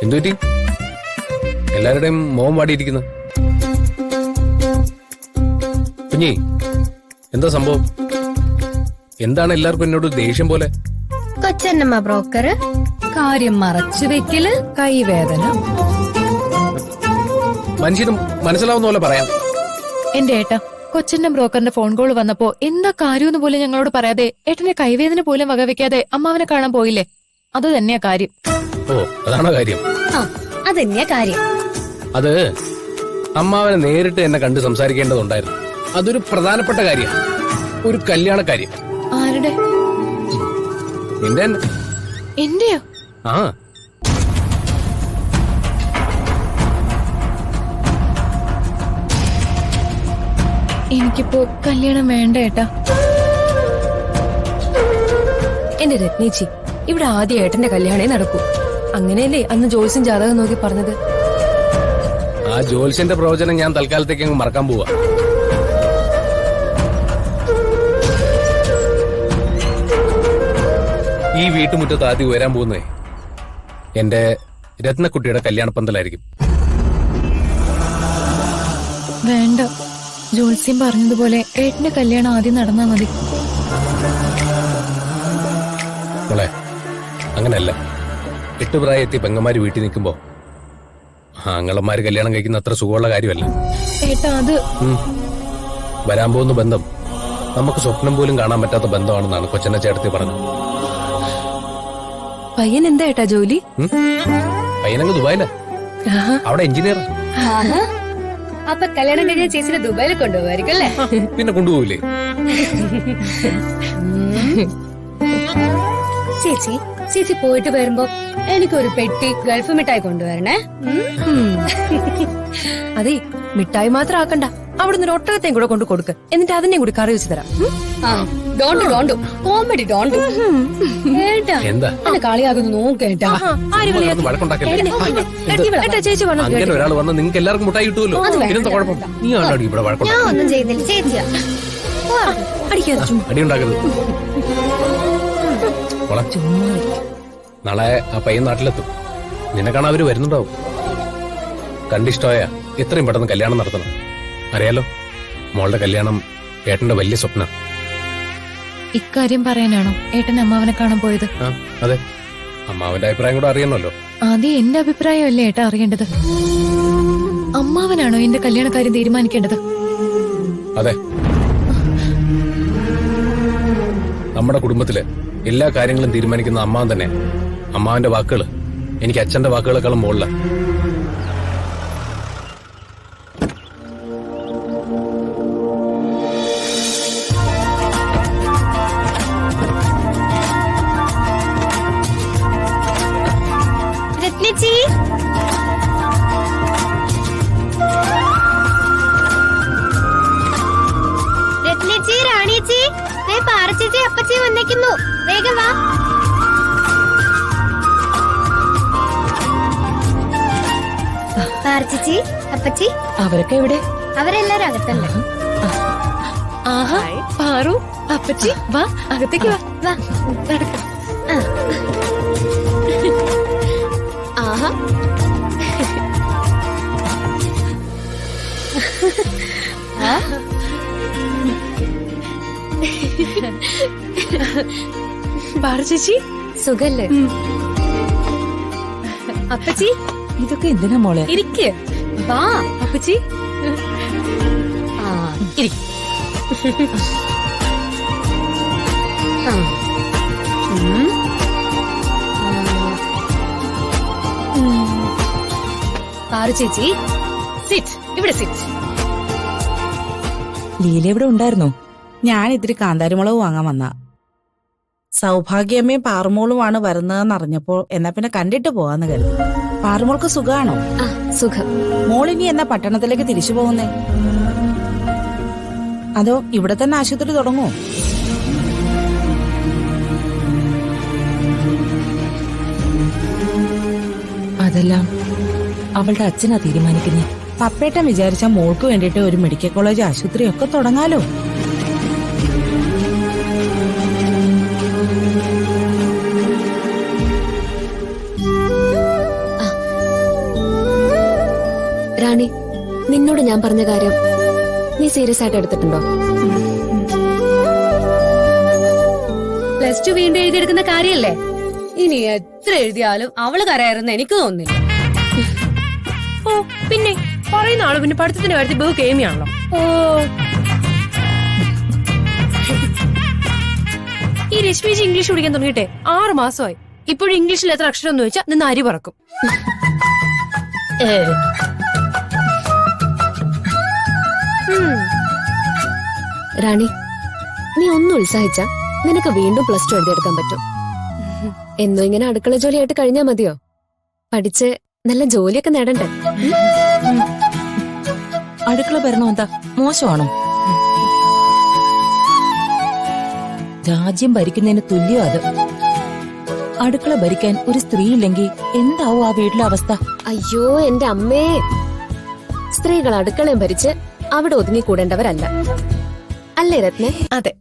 എന്തുപറ്റി? എല്ലാവരുടെയും മോഹം വാടിയിരിക്കുന്നു. കുഞ്ഞി, എന്താ സംഭവം? എന്താണ് എല്ലാവർക്കും എന്നോട് ദേഷ്യം പോലെ? കൊച്ചന്നമ്മ ബ്രോക്കർ കാര്യം മറച്ചു വെക്കല്, കൈവേദന. മനുഷ്യനും മനസ്സിലാവുന്ന പോലെ പറയാം. എന്റെ ഏട്ടാ, കൊച്ചന്റെ ബ്രോക്കറിന്റെ ഫോൺ കോൾ വന്നപ്പോ എന്താ കാര്യമെന്ന് പോലും ഞങ്ങളോട് പറയാതെ ഏട്ടന്റെ കൈവേദന പോലും വകവെക്കാതെ അമ്മാവനെ കാണാൻ പോയില്ലേ? അത് തന്നെയാ കാര്യം. ഓ, അതാണോ കാര്യം? അതന്നെയാ കാര്യം. അത് അമ്മാവനെ നേരിട്ട് എന്നെ കണ്ട് സംസാരിക്കേണ്ടതുണ്ടായിരുന്നു. അതൊരു പ്രധാനപ്പെട്ട കാര്യം, ഒരു കല്യാണ കാര്യം. ആരുടെ? നിന്റെ തന്നെ. എന്റെയോ? ആ, എനിക്കിപ്പോ കല്യാണം വേണ്ട ഏട്ടാ. എന്റെ രത്നേച്ചി, ഇവിടെ ആദ്യം ഏട്ടന്റെ കല്യാണേ നടക്കൂ. അങ്ങനെയല്ലേ അന്ന് ജോത്സ്യൻ ജാതകം നോക്കി പറഞ്ഞത്? ആ ജോത്സ്യന്റെ പ്രവചനം ഞാൻ തൽക്കാലത്തേക്ക് അങ്ങ് മറക്കാൻ പോവാ. ഈ വീട്ടുമുറ്റത്ത് ആദ്യം ഉയരാൻ പോകുന്നേ എന്റെ രത്നക്കുട്ടിയുടെ കല്യാണപ്പന്തലായിരിക്കും. വേണ്ട, ജോത്സ്യം പറഞ്ഞതുപോലെ ഏട്ടന്റെ കല്യാണം ആദ്യം നടന്നാ മതി. മോളെ, അങ്ങനല്ല. 8 പ്രായമെത്തി പെങ്ങന്മാര് വീട്ടിൽ നിൽക്കുമ്പോ ആങ്ങളമാര് കല്യാണം കഴിക്കുന്ന അത്ര സുഖമുള്ള കാര്യമല്ല. ഏട്ടാ, അത് വരാൻ പോകുന്ന ബന്ധം നമുക്ക് സ്വപ്നം പോലും കാണാൻ പറ്റാത്ത ബന്ധമാണെന്നാണ് കൊച്ചനെ ചേട്ടത്തി പറഞ്ഞത്. പയ്യൻ എന്താ ഏട്ടാ ജോലി? പയ്യനങ്ങ് ദുബായില, അവിടെ എഞ്ചിനീയർ. അപ്പൊ കല്യാണം കഴിഞ്ഞ ചേച്ചിനെ ദുബായിൽ കൊണ്ടുപോകായിരിക്കും അല്ലേ? പിന്നെ കൊണ്ടുപോകില്ലേ? ചേച്ചി, ചേച്ചി പോയിട്ട് വരുമ്പോ എനിക്കൊരു പെട്ടി ഗൾഫ് മിഠായി കൊണ്ടുവരണേ. അതെ, മിഠായി മാത്രം ആക്കണ്ട, അവിടുന്ന് ഒരു ഒട്ടകത്തെയും കൂടെ കൊണ്ട് കൊടുക്ക്. എന്നിട്ട് അതിനെയും കൂടി കറി വെച്ച് തരാം. എന്താ കളിയാകുന്നു നോക്കേട്ടാ. ചേച്ചി അങ്ങനെ ഒരാൾ വന്ന് നിങ്ങൾക്ക് എല്ലാവർക്കും മുട്ടായി കിട്ടുമല്ലോ. ഇതെന്താ കുഴപ്പം? നീ ആണോ ഇവിടെ വഴക്കുണ്ടാക്കുന്നത്? ഒന്നും ചെയ്യുന്നില്ല ചേച്ചിയാ. അടി ഉണ്ടാക്കരുത്. നാളെ ആ പയ്യൻ നാട്ടിലെത്തും. നിന്നെ കാണാൻ അവര് വരുന്നുണ്ടാവും. കണ്ടിഷ്ടമായ എത്രയും പെട്ടെന്ന് കല്യാണം നടത്തണം. അറിയാലോ, മോളുടെ കല്യാണം ഏട്ടന്റെ വലിയ സ്വപ്നം. ഇക്കാര്യം പറയാനാണോ ഏട്ടൻ അമ്മാവനെ കാണാൻ പോയത്? അതെ, അമ്മാവന്റെ അഭിപ്രായം കൂടെ അറിയണമല്ലോ. ആദ്യം എന്റെ അഭിപ്രായമല്ലേ ഏട്ടാ അറിയേണ്ടത്? അമ്മാവനാണോ എന്റെ കല്യാണക്കാര്യം തീരുമാനിക്കേണ്ടത്? അതെ, നമ്മുടെ കുടുംബത്തിലെ എല്ലാ കാര്യങ്ങളും തീരുമാനിക്കുന്ന അമ്മാവൻ തന്നെ. അമ്മാവന്റെ വാക്കുകൾ എനിക്ക് അച്ഛന്റെ വാക്കുകളെക്കാളും മുകളിലാണ്. രത്നച്ചി, രത്നച്ചി, റാണിച്ചി, പാറച്ചേച്ചി അപ്പച്ചി വന്നേക്കുന്നു. വേഗം വാ. പാറച്ചേച്ചി, അപ്പച്ചി അവരൊക്കെ എവിടെ? അവരെല്ലാരും അകത്തല്ലേ. ആഹാ, പാറു, അപ്പച്ചി വാ, അകത്തേക്ക് വാ. വാ, നടക്കാം. ആഹാ, പാറു ചേച്ചി സുഖല്ലേ? അപ്പച്ചി, ഇതൊക്കെ എന്തിനാ മോളെ? ഇരിക്ക്. വാ അപ്പച്ചി. പാറു ചേച്ചി, സിറ്റ്, ഇവിടെ സിറ്റ്. ലീല ഇവിടെ ഉണ്ടായിരുന്നോ? ഞാൻ ഇത്തിരി കാന്താരിമുളക് വാങ്ങാൻ വന്ന. സൗഭാഗ്യമ്മയും പാറുമോളുമാണ് വരുന്നതെന്നറിഞ്ഞപ്പോ എന്നാ പിന്നെ കണ്ടിട്ട് പോവാന്ന് കരുതി. പാറുമോൾക്ക് സുഖാണോ? സുഖം. മോളിനി എന്നാ പട്ടണത്തിലേക്ക് തിരിച്ചു പോകുന്നേ? അതോ ഇവിടെ തന്നെ ആശുപത്രി തുടങ്ങുമോ? അതെല്ലാം അവളുടെ അച്ഛനാ തീരുമാനിക്കുന്നേ. പപ്പേട്ടൻ വിചാരിച്ച മോൾക്ക് വേണ്ടിയിട്ട് ഒരു മെഡിക്കൽ കോളേജ് ആശുപത്രി ഒക്കെ തുടങ്ങാലോ. ഞാൻ പറഞ്ഞ കാര്യം നീ സീരിയസ് ആയിട്ട് എടുത്തിട്ടുണ്ടോ? +2 വീണ്ടും എഴുതിയെടുക്കുന്ന കാര്യല്ലേ? ഇനി എത്ര എഴുതിയാലും അവള് കരയായിരുന്നു എനിക്ക് തോന്നുന്നില്ല. ഓ പിന്നെ പറയുന്ന ആള് പിന്നെ പഠിത്തത്തിന്റെ കാര്യത്തിൽ ബഹു കേമിയാണല്ലോ. ഓ ഈ രശ്മിജി ഇംഗ്ലീഷ് പഠിക്കാൻ തുടങ്ങിയിട്ടെ 6 മാസമായി. ഇപ്പോഴും ഇംഗ്ലീഷിൽ എത്ര അക്ഷരം എന്ന് വെച്ചാൽ നിന്ന് അരി പറക്കും. റാണി, നീ ഒന്ന് ഉത്സാഹിച്ച നിനക്ക് വീണ്ടും +2 എഴുതിയെടുക്കാൻ പറ്റും. എന്നും ഇങ്ങനെ അടുക്കള ജോലിയായിട്ട് കഴിഞ്ഞാ മതിയോ? പഠിച്ച് നല്ല ജോലിയൊക്കെ നേടണ്ടേ? അടുക്കള ഭരണം എന്താ മോശമാണോ? രാജ്യം ഭരിക്കുന്നതിന് തുല്യം അത്. അടുക്കള ഭരിക്കാൻ ഒരു സ്ത്രീ ഇല്ലെങ്കിൽ എന്താവും ആ വീട്ടിലെ അവസ്ഥ? അയ്യോ എന്റെ അമ്മേ, സ്ത്രീകൾ അടുക്കളയും ഭരിച്ച് അവിടെ ഒതുങ്ങിക്കൂടേണ്ടവരല്ല. അല്ലേ രത്നെ? അതെ.